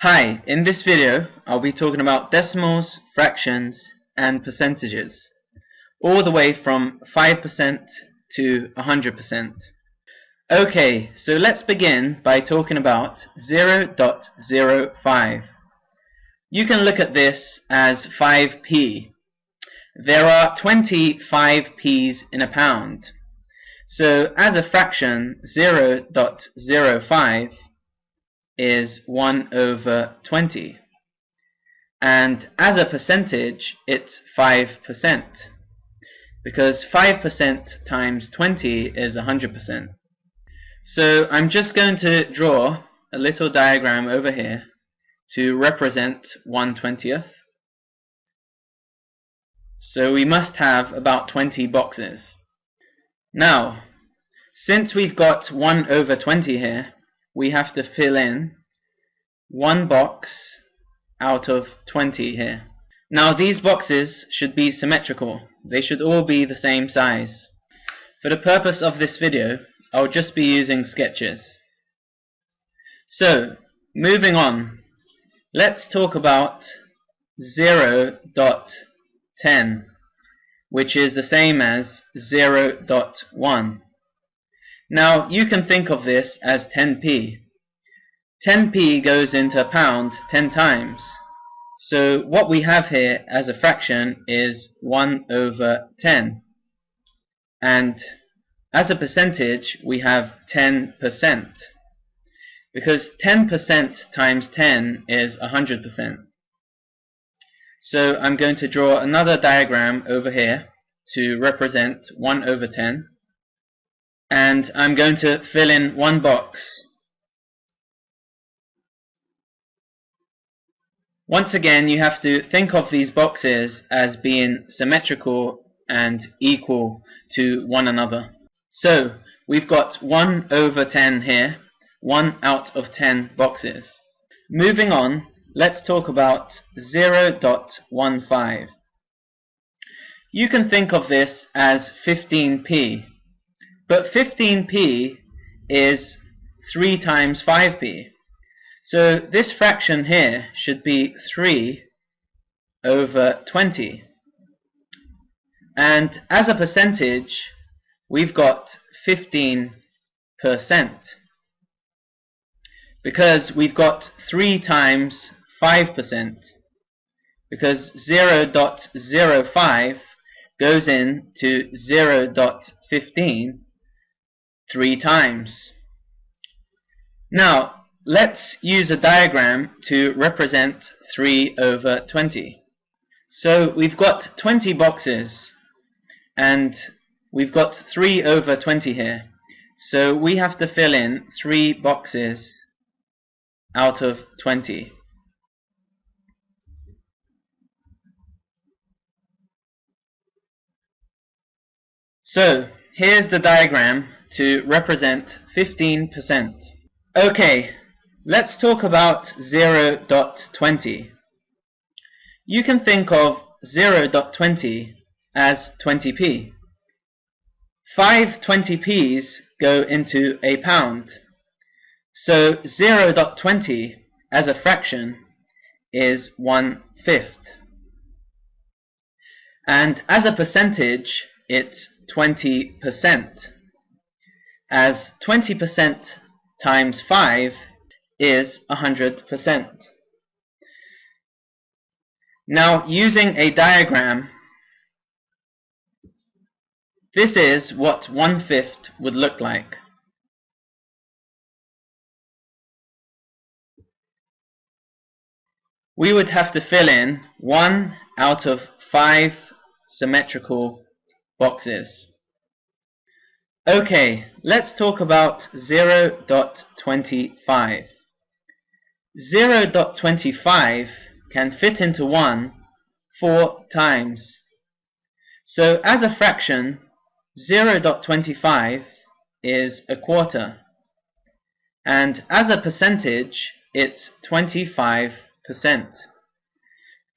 Hi, in this video I'll be talking about decimals, fractions and percentages, all the way from 5% to 100%. Okay, so let's begin by talking about 0.05. You can look at this as 5p. There are 25p's in a pound. So as a fraction, 0.05 is 1 over 20. And as a percentage, it's 5%. Because 5% times 20 is 100%. So I'm just going to draw a little diagram over here to represent 1/20th. So we must have about 20 boxes. Now, since we've got 1 over 20 here, we have to fill in one box out of 20 here. Now these boxes should be symmetrical. They should all be the same size. For the purpose of this video, I'll just be using sketches. So, moving on, let's talk about 0.10, which is the same as 0.1. Now you can think of this as 10p. 10p goes into a pound 10 times. So what we have here as a fraction is 1 over 10. And as a percentage we have 10%. Because 10% times 10 is 100%. So I'm going to draw another diagram over here to represent 1 over 10. And I'm going to fill in one box. Once again, you have to think of these boxes as being symmetrical and equal to one another. So we've got 1 over 10 here, 1 out of 10 boxes. Moving on, let's talk about 0.15. You can think of this as 15p. But 15p is 3 times 5p. So this fraction here should be 3 over 20. And as a percentage, we've got 15%. Because we've got 3 times 5%. Because 0.05 goes into 0.15 3 times. Now let's use a diagram to represent 3 over 20. So we've got 20 boxes and we've got 3 over 20 here. So we have to fill in 3 boxes out of 20. So here's the diagram to represent 15%. Okay, let's talk about 0.20. You can think of 0.20 as 20p. 5 20p's go into a pound. So 0.20 as a fraction is 1/5. And as a percentage, it's 20%. As 20% times 5 is 100%. Now using a diagram, this is what 1/5 would look like. We would have to fill in 1 out of 5 symmetrical boxes. Okay, let's talk about 0.25. 0.25 can fit into 1 4 times. So as a fraction, 0.25 is a quarter. And as a percentage, it's 25%.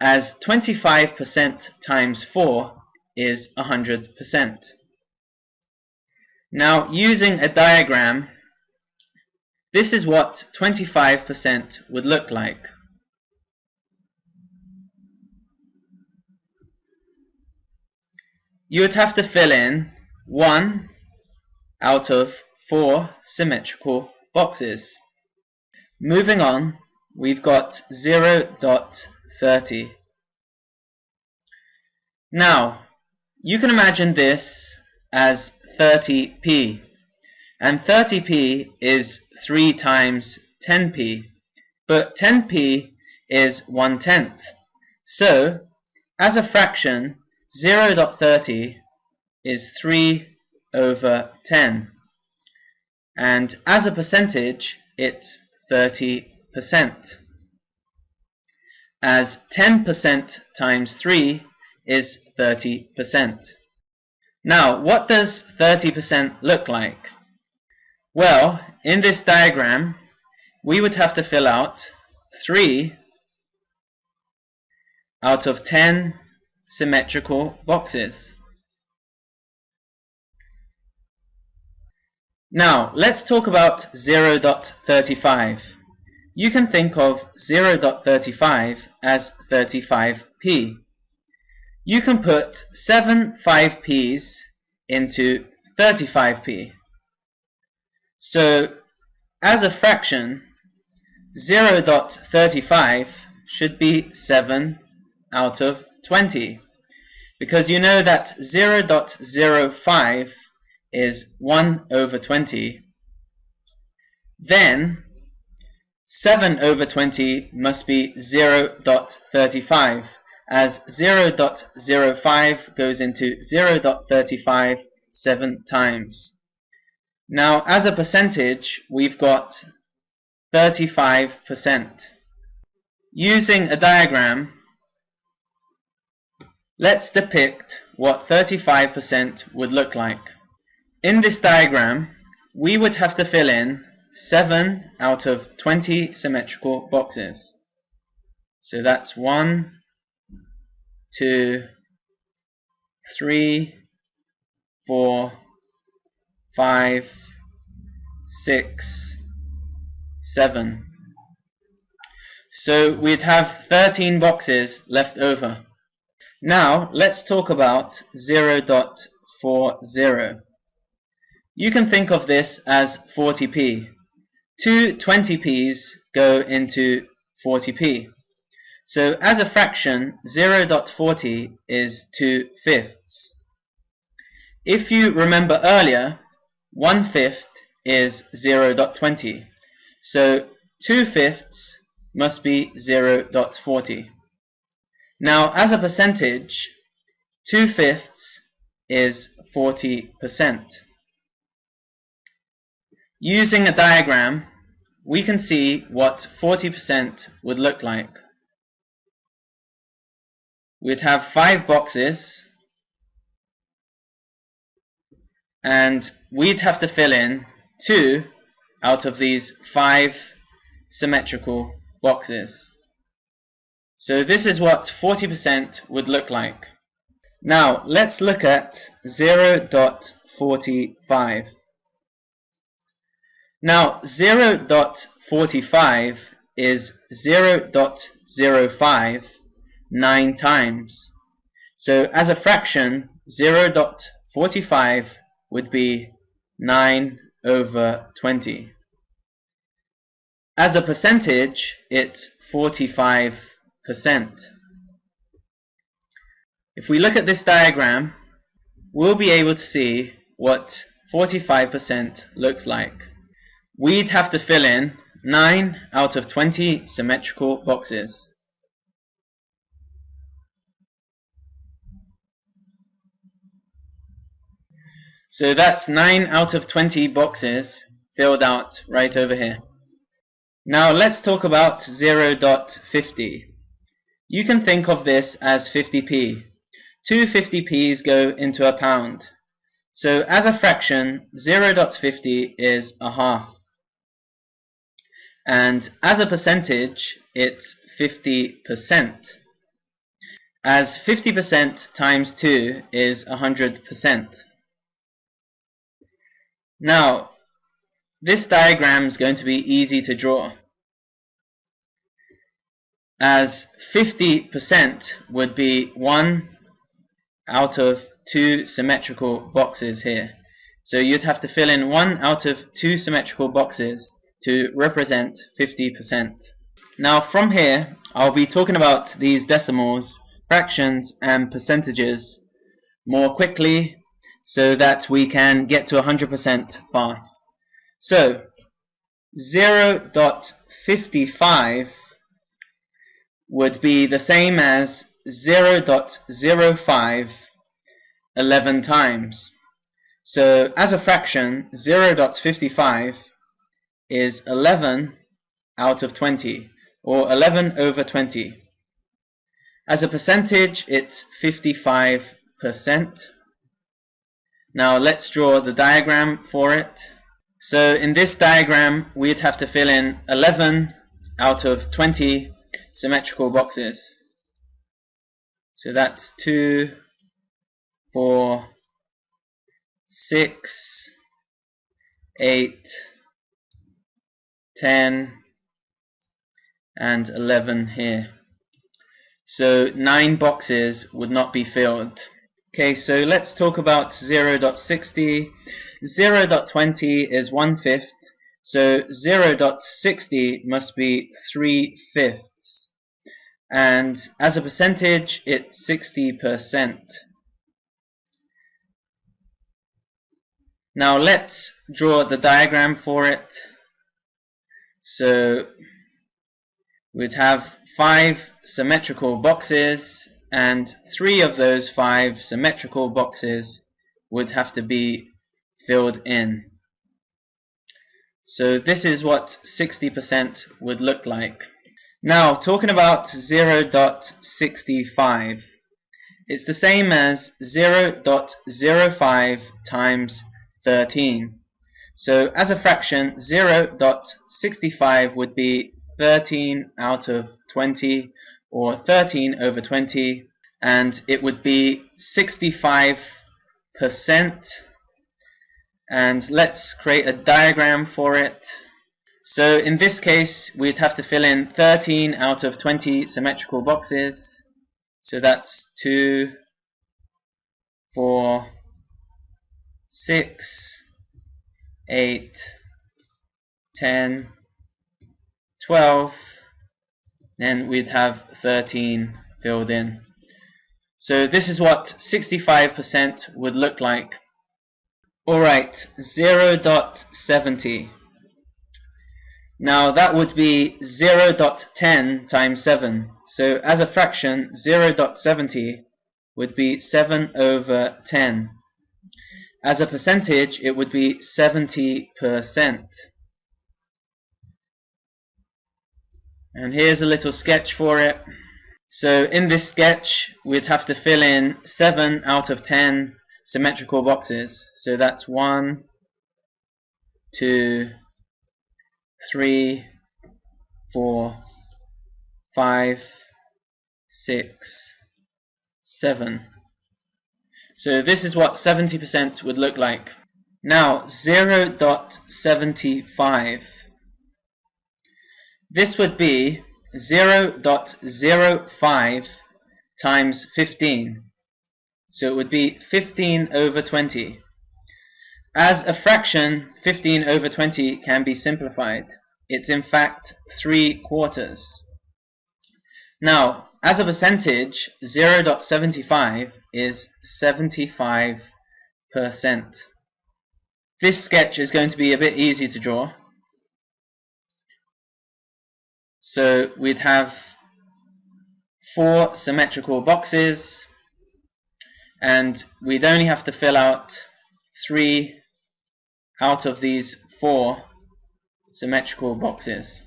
As 25% times 4 is 100%. Now using a diagram, This is what 25% would look like. You would have to fill in 1 out of 4 symmetrical boxes. Moving on, we've got 0.30. Now, you can imagine this as 30p, and 30p is 3 times 10p, but 10p is 1/10. So, as a fraction, 0.30 is 3/10, and as a percentage, it's 30%, as 10% times 3 is 30%. Now, what does 30% look like? Well, in this diagram, we would have to fill out 3 out of 10 symmetrical boxes. Now, let's talk about 0.35. You can think of 0.35 as 35p. You can put 7 5p's into 35p. So, as a fraction, 0.35 should be 7 out of 20, because you know that 0.05 is 1/20. Then 7/20 must be 0.35, as 0.05 goes into 0.35 7 times. Now, as a percentage, we've got 35%. Using a diagram, let's depict what 35% would look like. In this diagram, we would have to fill in 7 out of 20 symmetrical boxes. So that's 1, 2, 3, 4, 5, 6, 7. So we'd have 13 boxes left over. Now let's talk about 0.40. You can think of this as 40p. 2 20p's go into 40p. So as a fraction, 0.40 is 2/5. If you remember earlier, 1/5 is 0.20. So 2/5 must be 0.40. Now, as a percentage, 2/5 is 40%. Using a diagram, we can see what 40% would look like. We'd have 5 boxes, and we'd have to fill in 2 out of these 5 symmetrical boxes. So this is what 40% would look like. Now let's look at 0.45. Now 0.45 is 0.05 9 times. So as a fraction, 0.45 would be 9/20. As a percentage, it's 45%. If we look at this diagram, we'll be able to see what 45% looks like. We'd have to fill in 9 out of 20 symmetrical boxes. So that's 9 out of 20 boxes filled out right over here. Now let's talk about 0.50. You can think of this as 50p. 2 50p's go into a pound. So as a fraction, 0.50 is a half. And as a percentage, it's 50%. As 50% times 2 is 100%. Now, this diagram is going to be easy to draw, as 50% would be 1 out of 2 symmetrical boxes here. So you'd have to fill in 1 out of 2 symmetrical boxes to represent 50%. Now from here, I'll be talking about these decimals, fractions and percentages more quickly so that we can get to 100% fast. So 0.55 would be the same as 0.05 11 times. So as a fraction, 0.55 is 11 out of 20, or 11 over 20. As a percentage, it's 55%. Now let's draw the diagram for it. So in this diagram, we'd have to fill in 11 out of 20 symmetrical boxes. So that's 2, 4, 6, 8, 10, and 11 here. So 9 boxes would not be filled. Okay, so let's talk about 0.60. 0.20 is 1/5, so 0.60 must be 3/5. And as a percentage, it's 60%. Now let's draw the diagram for it. So we'd have 5 symmetrical boxes, and 3 of those 5 symmetrical boxes would have to be filled in. So this is what 60% would look like. Now talking about 0.65, it's the same as 0.05 times 13. So as a fraction, 0.65 would be 13 out of 20, or 13 over 20, and it would be 65%. And let's create a diagram for it. So in this case, we'd have to fill in 13 out of 20 symmetrical boxes. So that's 2, 4, 6, 8, 10, 12, then we'd have 13 filled in. So this is what 65% would look like. Alright, 0.70. Now that would be 0.10 times 7. So as a fraction, 0.70 would be 7 over 10. As a percentage, it would be 70%. And here's a little sketch for it. So in this sketch, we'd have to fill in 7 out of 10 symmetrical boxes. So that's 1, 2, 3, 4, 5, 6, 7. So this is what 70% would look like. Now 0.75. This would be 0.05 times 15. So it would be 15 over 20. As a fraction, 15 over 20 can be simplified. It's in fact 3/4. Now, as a percentage, 0.75 is 75%. This sketch is going to be a bit easy to draw. So we'd have 4 symmetrical boxes, and we'd only have to fill out 3 out of these 4 symmetrical boxes.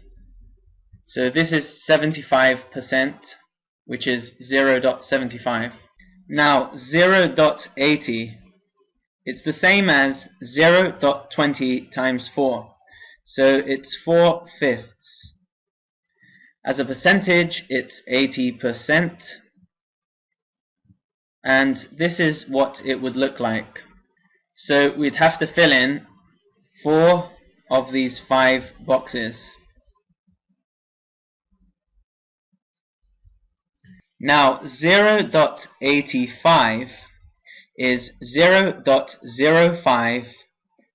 So this is 75%, which is 0.75. Now 0.80, it's the same as 0.20 times 4. So it's 4/5. As a percentage, it's 80%. And this is what it would look like. So we'd have to fill in 4 of these 5 boxes. Now 0.85 is 0.05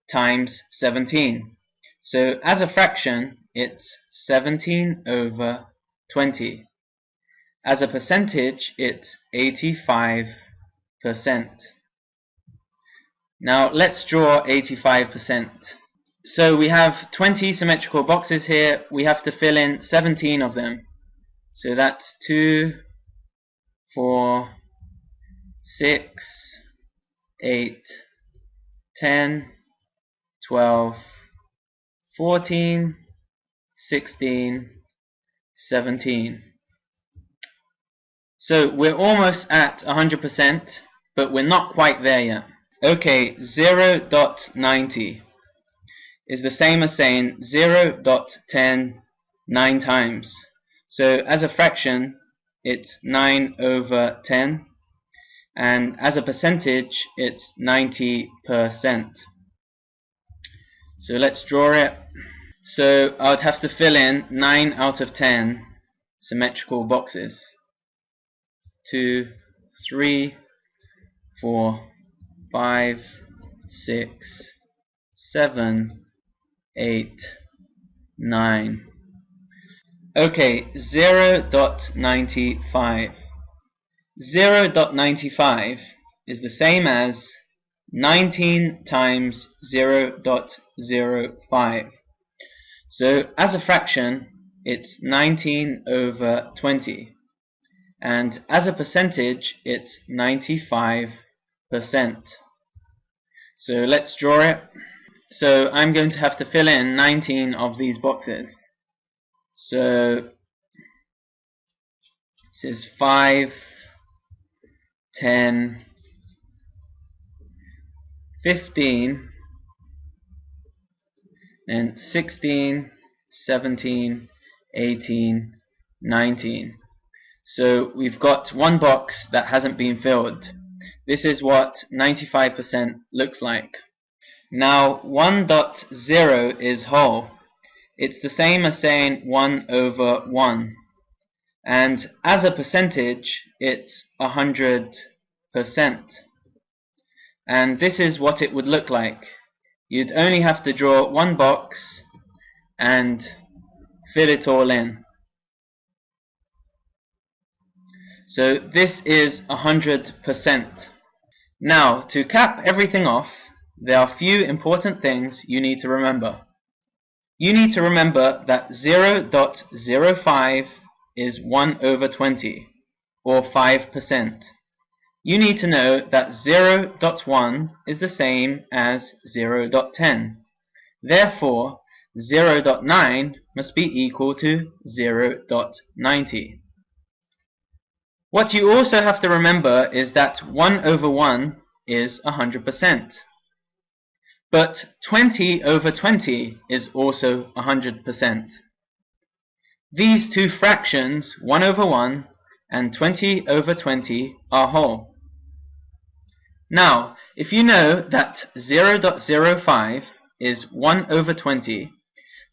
times 17. So as a fraction, it's 17 over 20. As a percentage, it's 85%. Now let's draw 85%. So we have 20 symmetrical boxes here. We have to fill in 17 of them. So that's 2, 4, 6, 8, 10, 12, 14, 16, 17. So we're almost at 100%, but we're not quite there yet. Okay, 0.90 is the same as saying 0.10 9 times. So as a fraction, it's 9 over 10, and as a percentage, it's 90%. So let's draw it. So I would have to fill in 9 out of 10 symmetrical boxes. 2, 3, 4, 5, 6, 7, 8, 9. Okay, 0.95. 0.95 is the same as 19 times 0.05. So as a fraction, it's 19 over 20. And as a percentage, it's 95%. So let's draw it. So I'm going to have to fill in 19 of these boxes. So this is 5, 10, 15, and 16, 17, 18, 19. So we've got one box that hasn't been filled. This is what 95% looks like. Now 1.0 is whole. It's the same as saying 1 over 1. And as a percentage, it's 100%. And this is what it would look like. You'd only have to draw one box and fill it all in. So this is 100%. Now, to cap everything off, there are a few important things you need to remember. You need to remember that 0.05 is 1 over 20, or 5%. You need to know that 0.1 is the same as 0.10. Therefore, 0.9 must be equal to 0.90. What you also have to remember is that 1 over 1 is 100%. But 20 over 20 is also 100%. These two fractions, 1 over 1 and 20 over 20, are whole. Now, if you know that 0.05 is 1 over 20,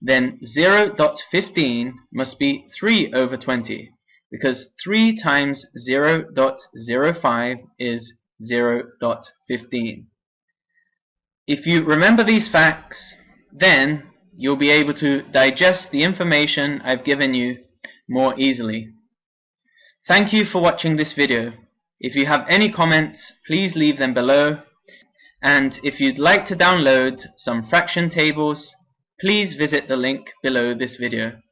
then 0.15 must be 3 over 20, because 3 times 0.05 is 0.15. If you remember these facts, then you'll be able to digest the information I've given you more easily. Thank you for watching this video. If you have any comments, please leave them below. And if you'd like to download some fraction tables, please visit the link below this video.